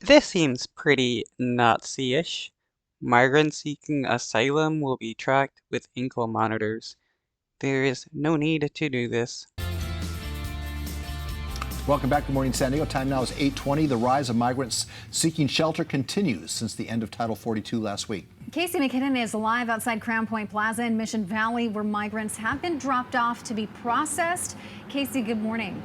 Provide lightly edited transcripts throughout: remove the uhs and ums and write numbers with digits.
This seems pretty Nazi-ish. Migrants seeking asylum will be tracked with ankle monitors. There is no need to do this. Welcome back to Morning San Diego. Time now is 8:20. The rise of migrants seeking shelter continues since the end of Title 42 last week. Casey McKinnon is live outside Crown Point Plaza in Mission Valley, where migrants have been dropped off to be processed. Casey, good morning.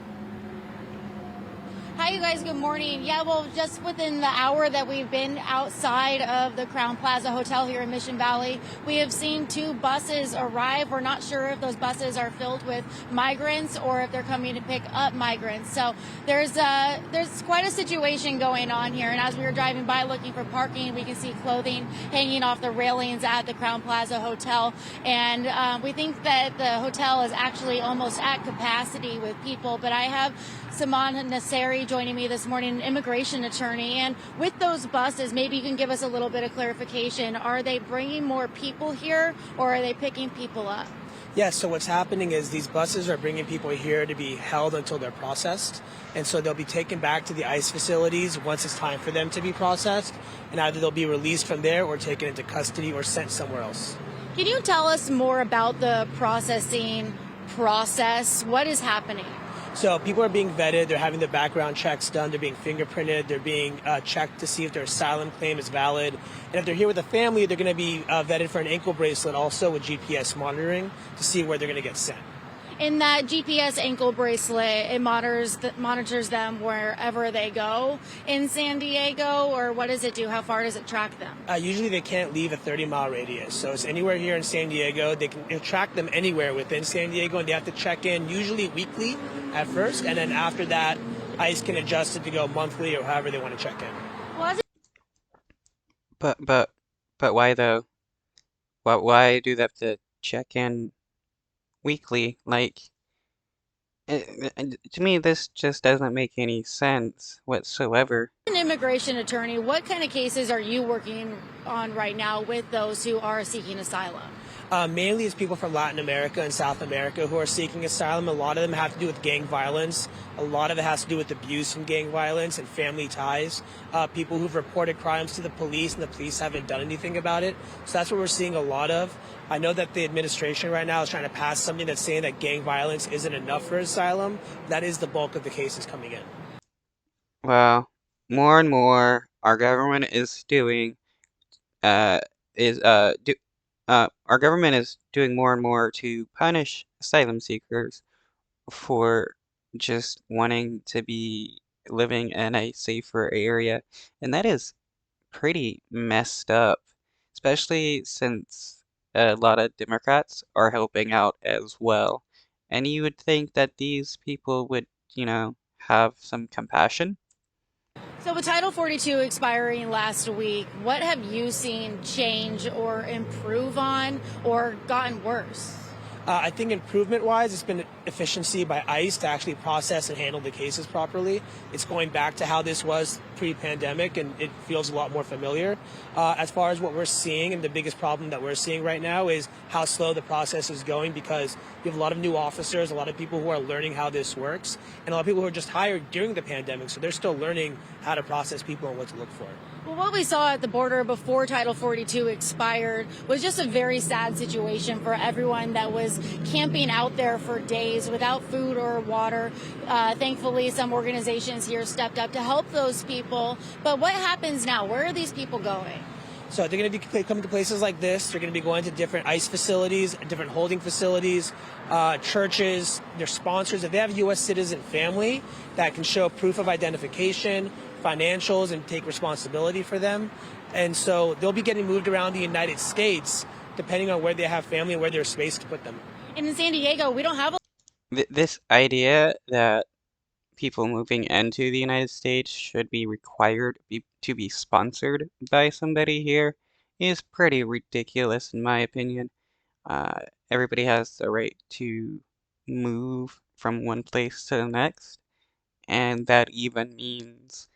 Hi, you guys. Good morning. Yeah, well, just within the hour that we've been outside of the Crown Plaza Hotel here in Mission Valley, we have seen two buses arrive. We're not sure if those buses are filled with migrants or if they're coming to pick up migrants. So there's quite a situation going on here. And as we were driving by looking for parking, we can see clothing hanging off the railings at the Crown Plaza Hotel. And we think that the hotel is actually almost at capacity with people. But I have Saman Nasseri joining me this morning, an immigration attorney. And with those buses, maybe you can give us a little bit of clarification. Are they bringing more people here or are they picking people up? Yes, so what's happening is these buses are bringing people here to be held until they're processed. And so they'll be taken back to the ICE facilities once it's time for them to be processed. And either they'll be released from there or taken into custody or sent somewhere else. Can you tell us more about the processing process? What is happening? So people are being vetted, they're having their background checks done, they're being fingerprinted, they're being checked to see if their asylum claim is valid. And if they're here with a family, they're going to be vetted for an ankle bracelet also with GPS monitoring to see where they're going to get sent. In that GPS ankle bracelet, it monitors them wherever they go in San Diego, or what does it do? How far does it track them? Usually they can't leave a 30-mile radius. So it's anywhere here in San Diego. It'll track them anywhere within San Diego, and they have to check in usually weekly at first, and then after that, ICE can adjust it to go monthly or however they want to check in. Well, But but but why though? Why do they have to check in weekly? Like, to me, this just doesn't make any sense whatsoever. an immigration attorney, what kind of cases are you working on right now with those who are seeking asylum? Mainly it's people from Latin America and South America who are seeking asylum. A lot of them have to do with gang violence. A lot of it has to do with abuse from gang violence and family ties. People who've reported crimes to the police and the police haven't done anything about it. So that's what we're seeing a lot of. I know that the administration right now is trying to pass something that's saying that gang violence isn't enough for asylum. That is the bulk of the cases coming in. Well, more and more our government is doing uh is do our government is doing more and more to punish asylum seekers for just wanting to be living in a safer area, and that is pretty messed up, especially since a lot of Democrats are helping out as well. And you would think that these people would, have some compassion. So with Title 42 expiring last week, what have you seen change or improve on or gotten worse? I think improvement-wise, it's been efficiency by ICE to actually process and handle the cases properly. It's going back to how this was pre-pandemic, and it feels a lot more familiar. As far as what we're seeing, and the biggest problem that we're seeing right now is how slow the process is going, because you have a lot of new officers, a lot of people who are learning how this works, and a lot of people who were just hired during the pandemic, so they're still learning how to process people and what to look for. Well, what we saw at the border before Title 42 expired was just a very sad situation for everyone that was camping out there for days without food or water. Thankfully, some organizations here stepped up to help those people. But what happens now? Where are these people going? So they're going to be coming to places like this. They're going to be going to different ICE facilities, different holding facilities, churches. Their sponsors, if they have U.S. citizen family that can show proof of identification, financials, and take responsibility for them. And so they'll be getting moved around the United States depending on where they have family and where there's space to put them. And in San Diego, we don't have a This idea that people moving into the United States should be required to be sponsored by somebody here is pretty ridiculous in my opinion. Uh, Everybody has the right to move from one place to the next, and that even means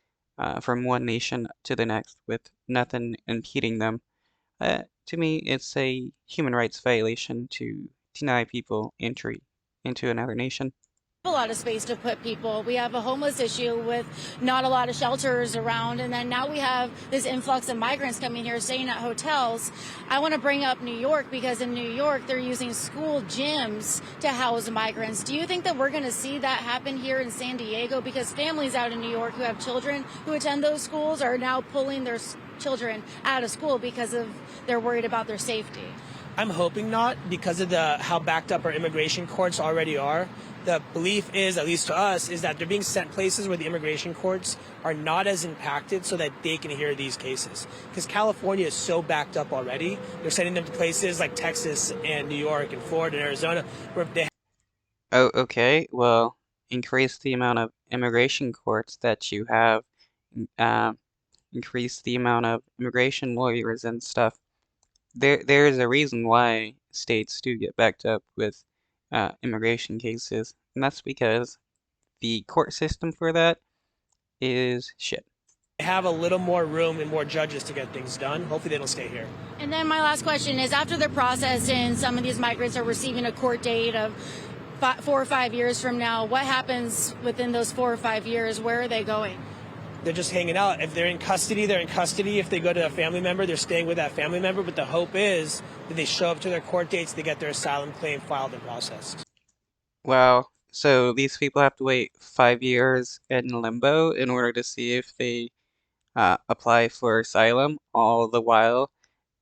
from one nation to the next with nothing impeding them. To me, it's a human rights violation to deny people entry into another nation. a lot of space to put people. We have a homeless issue with not a lot of shelters around, and then now we have this influx of migrants coming here staying at hotels. I want to bring up New York because in New York they're using school gyms to house migrants. Do you think that we're going to see that happen here in San Diego? Because families out in New York who have children who attend those schools are now pulling their children out of school because they're worried about their safety. I'm hoping not, because of how backed up our immigration courts already are. The belief is, at least to us, is that they're being sent places where the immigration courts are not as impacted so that they can hear these cases. Because California is so backed up already. They're sending them to places like Texas and New York and Florida and Arizona where they Oh, okay. Well, increase the amount of immigration courts that you have, uh, increase the amount of immigration lawyers and stuff. There is a reason why states do get backed up with immigration cases, and that's because the court system for that is shit. have a little more room and more judges to get things done. Hopefully they don't stay here. And then my last question is, after the process and some of these migrants are receiving a court date of 4 or 5 years from now, what happens within those 4 or 5 years? Where are they going? They're just hanging out. If they're in custody, they're in custody. If they go to a family member, they're staying with that family member. But the hope is that they show up to their court dates, they get their asylum claim filed and processed. Wow. So these people have to wait 5 years in limbo in order to see if they apply for asylum, all the while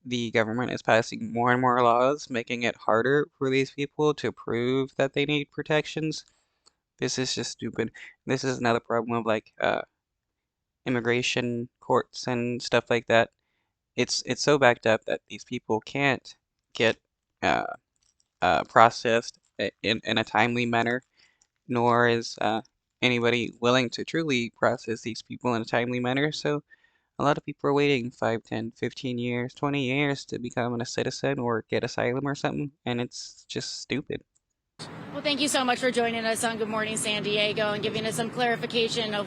the government is passing more and more laws, making it harder for these people to prove that they need protections. This is just stupid. This is another problem of like immigration courts and stuff like that. It's so backed up that these people can't get uh, processed in a timely manner, nor is anybody willing to truly process these people in a timely manner. So a lot of people are waiting 5, 10, 15 years, 20 years to become a citizen or get asylum or something, and it's just stupid. Well, thank you so much for joining us on Good Morning San Diego and giving us some clarification of